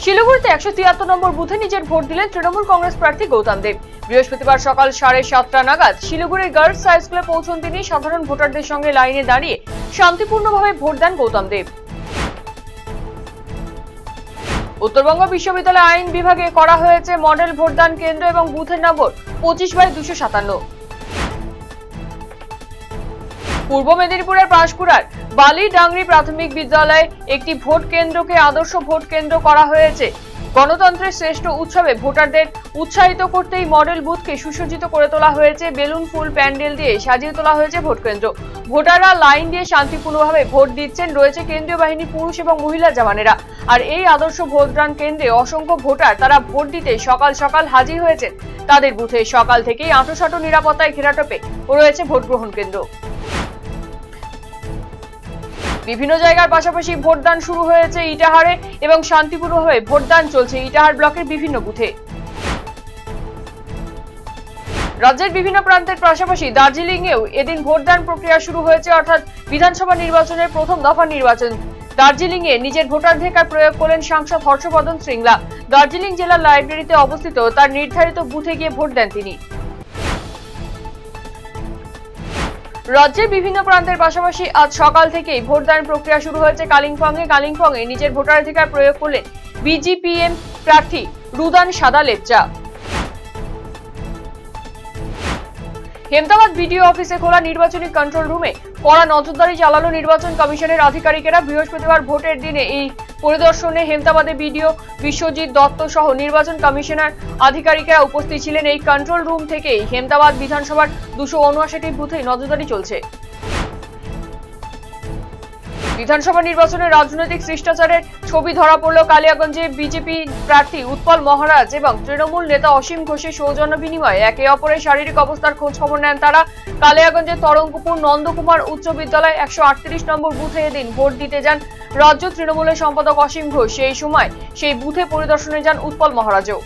শিলিগুড়িতে 173 নম্বর বুথে নিজের ভোট দিলেন তৃণমূল কংগ্রেস প্রার্থী গৌতম দেব। বৃহস্পতিবার সকাল 7:30টা নাগাদ শিলিগুড়ির গার্লস হাই স্কুলে পৌঁছন তিনি। সাধারণ ভোটারদের সঙ্গে লাইনে দাঁড়িয়ে শান্তিপূর্ণভাবে ভোট দেন গৌতম দেব। উত্তরবঙ্গ বিশ্ববিদ্যালয় আইন বিভাগে করা হয়েছে মডেল ভোটদান কেন্দ্র এবং বুথের নম্বর 25/257। পূর্ব মেদিনীপুরের পাঁশকুড়ার বালিডাংরি প্রাথমিক বিদ্যালয়ে একটি ভোট কেন্দ্রকে আদর্শ ভোট কেন্দ্র করা হয়েছে। গণতন্ত্রের শ্রেষ্ঠ উৎসবে ভোটারদের উৎসাহিত করতে এই মডেল বুথকে সুসজ্জিত করে তোলা হয়েছে। বেলুন, ফুল, প্যান্ডেল দিয়ে সাজিয়ে তোলা হয়েছে ভোট কেন্দ্র। ভোটাররা লাইন দিয়ে শান্তিপূর্ণভাবে ভোট দিচ্ছেন। রয়েছে কেন্দ্রীয় বাহিনী, পুরুষ এবং মহিলা জওয়ানেরা। আর এই আদর্শ ভোটদান কেন্দ্রে অসংখ্য ভোটার তারা ভোট দিতে সকাল সকাল হাজির হয়েছেন তাদের বুথে। সকাল থেকেই আঁটোসাঁটো নিরাপত্তায় ঘেরাটোপে রয়েছে ভোট গ্রহণ কেন্দ্র। বিভিন্ন জায়গার পাশাপাশি ভোটদান শুরু হয়েছে ইটাহারে এবং শান্তিপূর্ণভাবে ভোটদান চলছে ইটাহার ব্লকের বিভিন্ন বুথে। রাজ্যের বিভিন্ন প্রান্তের পাশাপাশি দার্জিলিং এও এদিন ভোটদান প্রক্রিয়া শুরু হয়েছে, অর্থাৎ বিধানসভা নির্বাচনের প্রথম দফা নির্বাচন। দার্জিলিং এ নিজের ভোটাধিকার প্রয়োগ করলেন সাংসদ হর্ষবর্ধন শ্রীংলা। দার্জিলিং জেলার লাইব্রেরিতে অবস্থিত তার নির্ধারিত বুথে গিয়ে ভোট দেন তিনি। রাজ্যের বিভিন্ন প্রান্তের পাশাপাশি আজ সকাল থেকেই ভোটদান প্রক্রিয়া শুরু হয়েছে কালিম্পংয়ে নিজের ভোটাধিকার প্রয়োগ করলেন বিজেপিএম প্রার্থী রুদান সাদা লেপচা। হেমতাবাদ বিডিও অফিসে খোলা নির্বাচনী কন্ট্রোল রুমে কড়া নজরদারি চালালো নির্বাচন কমিশনের আধিকারিকেরা। বৃহস্পতিবার ভোটের দিনে এই পরিদর্শনে হেমতাবাদে বিডিও বিশ্বজিৎ দত্ত সহ নির্বাচন কমিশনার আধিকারিকেরা উপস্থিত ছিলেন। এই কন্ট্রোল রুম থেকেই হেমতাবাদ বিধানসভার 279টি বুথে নজরদারি চলছে। বিধানসভা নির্বাচনে রাজনৈতিক শিষ্টাচারের ছবি ধরা পড়ল কালিয়াগঞ্জে। বিজেপি প্রার্থী উৎপল মহারাজ এবং তৃণমূল নেতা অসীম ঘোষের সৌজন্য বিনিময়ে একে অপরের শারীরিক অবস্থার খোঁজ খবর নেন তারা। কালিয়াগঞ্জের তরঙ্গপুর নন্দকুমার উচ্চ বিদ্যালয় 138 নম্বর বুথে এদিন ভোট দিতে যান রাজ্য তৃণমূলের সম্পাদক অসীম ঘোষ। সেই সময় সেই বুথে পরিদর্শনে যান উৎপল মহারাজও।